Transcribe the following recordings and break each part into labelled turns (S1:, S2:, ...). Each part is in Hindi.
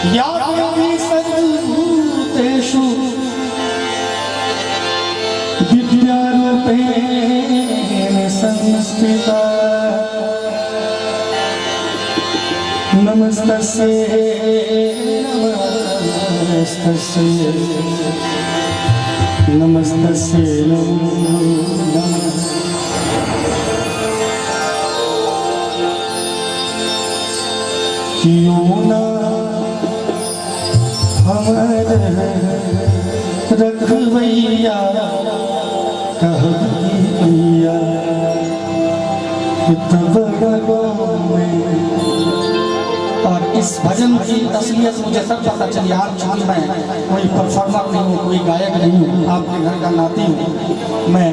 S1: या देवी सर्वभूतेषु विद्यारूपेण संस्थिता नमस्तस्यै नमस्तस्यै नमस्तस्यै नमः। क्यों ना हमारे रखवैया कहैया और इस भजन की असलियत मुझे तब पता चली। आज चूंकि मैं कोई परफॉर्मर नहीं हूँ, कोई गायक नहीं हूँ, आपके घर का नाती हूँ, मैं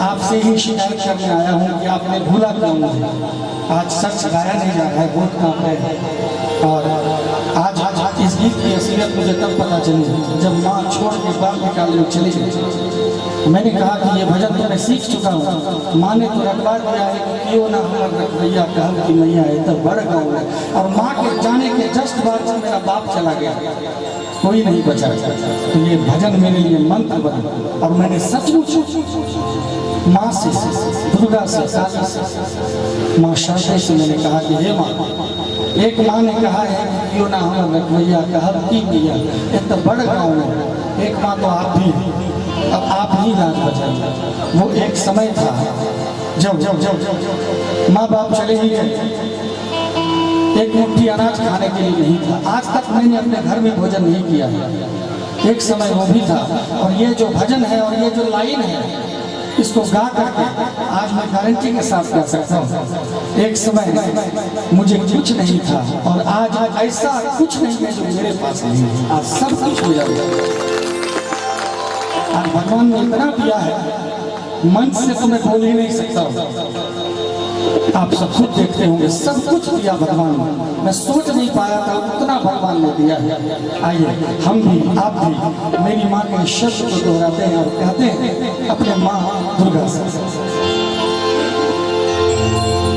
S1: आपसे ही शिकायत करने आया हूँ कि आपने भूला क्यों मुझे। आज सच गाया नहीं जा रहा है, बहुत काम है। और आज इस गीत की असलियत मुझे तब पता चली जब माँ छोड़ के बाप निकालने चली गई। मैंने कहा कि ये भजन तो मैं सीख चुका हूँ। माँ ने तो रखवा दिया है कि क्यों ना हमारा रखवैया कहल की मैया है तब बढ़ गाँव है। और माँ के जाने के जस्ट बाद से मेरा बाप चला गया, कोई नहीं बचा। तो ये भजन मेरे लिए मंत्र बना और मैंने सचमुच माँ से, दुर्गा से, काली से, माँ शारदा से मैंने कहा कि हे माँ, एक माँ ने कहा है कि क्यों ना हमारा रखवैया कहल की मैया ये तो बढ़ गाँव है। एक माँ तो आप भी, अब आप ही राज बचाइए। वो एक समय था जब माँ बाप चले ही गए, एक मुट्ठी अनाज खाने के लिए नहीं था। आज तक मैंने अपने घर में भोजन नहीं किया है, एक समय वो भी था। और ये जो भजन है और ये जो लाइन है, इसको गा करके आज मैं गारंटी के साथ कह सकता हूँ, एक समय मुझे कुछ नहीं था और आज ऐसा कुछ नहीं है जो मेरे पास नहीं है। आज सब कुछ हो जाएगा। आज भगवान ने इतना दिया है, मन से तो मैं बोल ही नहीं सकता हूँ। आप सब खुद देखते होंगे, सब कुछ दिया भगवान ने, मैं सोच नहीं पाया था उतना भगवान ने दिया है। आइए हम भी, आप भी मेरी माँ के शब्द को दोहराते हैं और कहते हैं अपने माँ दुर्गा से।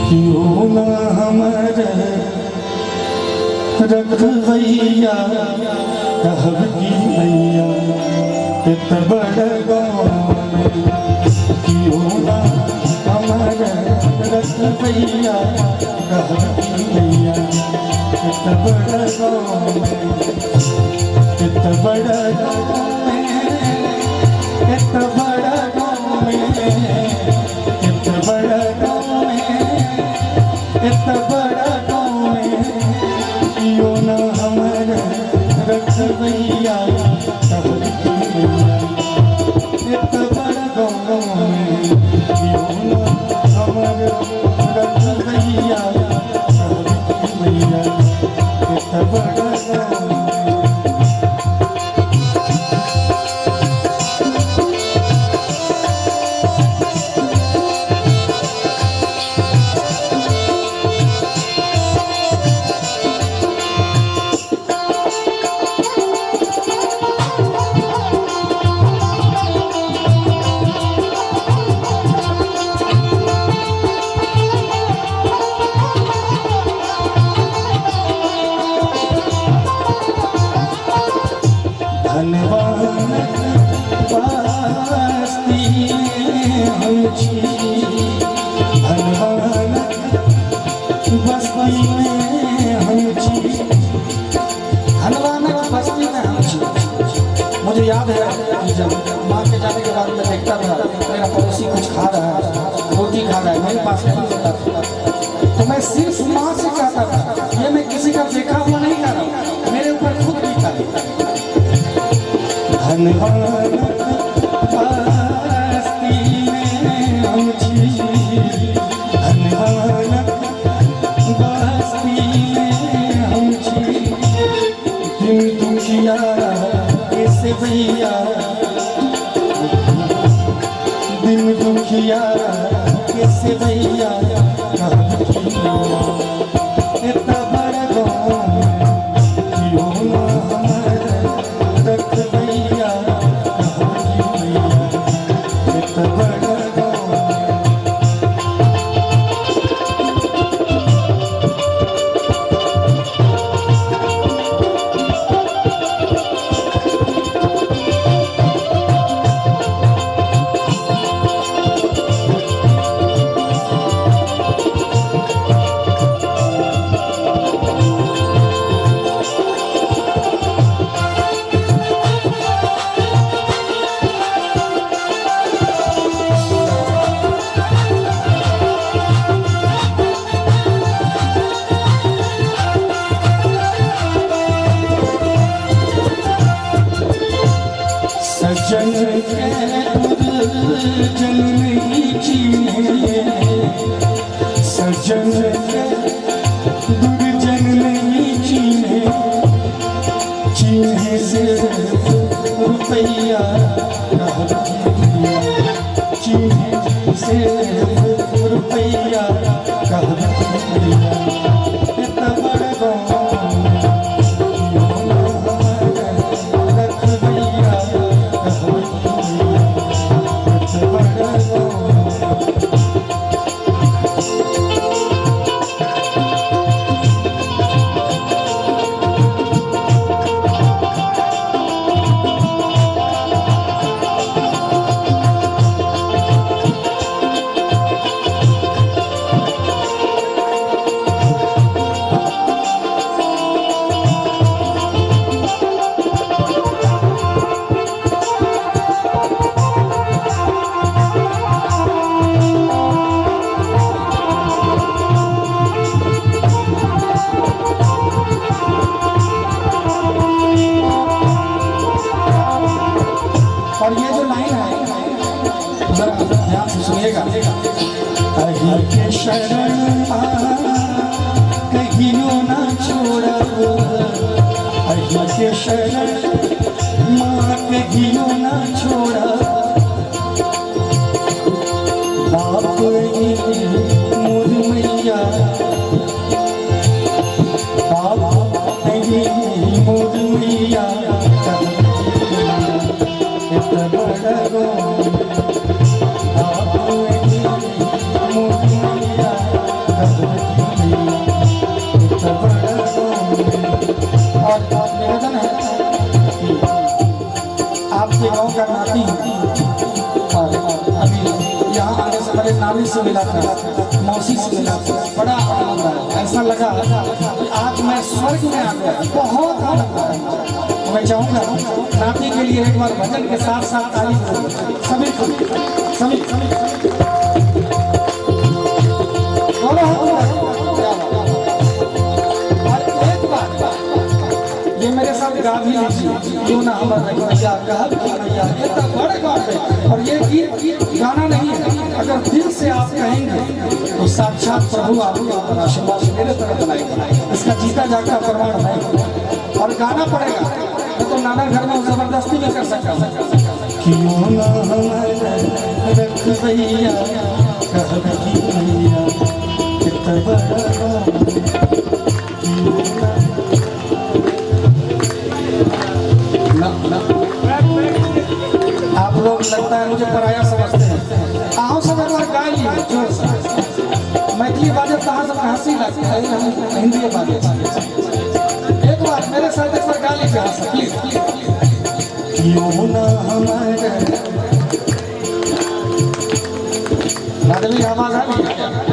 S1: क्यों ना हमारे रखवैया कहब की मैया इत बड़ गाँव में। क्यों ना हमारे रखवैया कहब की मैया इत बड़ गाँव में, इत बड़ गाँव में, इत बड़ गाँव में, इत बड़ गाँव में, इत बड़ गाँव में। क्यों ना हमारे रखवैया कहब की मैया इत बड़ गाँव में। क्यों ना हमारे रखवैया कहब की मैया इत बड़ गाँव में। मुझे याद है कि जब माँ के जाने के बाद मैं देखता था मेरा पड़ोसी कुछ खा रहा है, रोटी खा रहा है, मेरे पास नहीं होता था, तो मैं सिर्फ माँ से कहता था, ये मैं किसी का देखा हुआ नहीं कर रहा हूँ, मेरे ऊपर खुद बीता है। धन्यवाद भैया दिन दुखिया कैसे भैया कहब की मैया इत बड़ गाँव में। क्यों ना हमारे रखवैया कहब की मैया इत बड़ गाँव में। सजन के दुर्जन नहीं चीन्हे, सजन के दुर्जन नहीं चीन्हे, चीन्हे से रुपया चीन्हे से रुपया और ये जो लाइन है जरा ध्यान से सुनिएगा। अहि के शरण कहियो ना छोड़ब, अहि के शरण माँ कहियो ना छोड़ब, बाप मोर मैया बाप नहीं मोर मैया और निवेदन है कि आपके गांव का नाती और अभी यहाँ आने से पहले नानी से मिला था, मौसी से मिला था, बड़ा आनंद आया। ऐसा लगा कि आज मैं स्वर्ग में आ गया, बहुत आनंद आया। मैं चाहूँगा नाती के लिए एक बार भजन के साथ साथ आई सभी सभी ये मेरे साथ गा भी लीजिए, क्यों ना हमारा भैया कहा भैया ये तो बड़े बात है। और ये गीत गाना नहीं है, अगर दिल से आप कहेंगे तो साक्षात प्रभु आपको अपना आशीर्वाद मेरे तरफ बनाएंगे, इसका जीता जागता प्रमाण है। और गाना पड़ेगा तो नाना घर में जबरदस्ती में कर सकता क्यों ना हमारा रख भैया कह भैया कितना बड़ा आप लोग लगता है मुझे पराया समझते हैं। आओ सब एक बार गा लिए जोर से। मैथिली बाजे कहाँ सब हंसी लगती है, हम हिंदी बाजे। एक बार मेरे साथ एक बार गा लीजिए प्लीज। क्यों ना हमारे आवाज आ गई।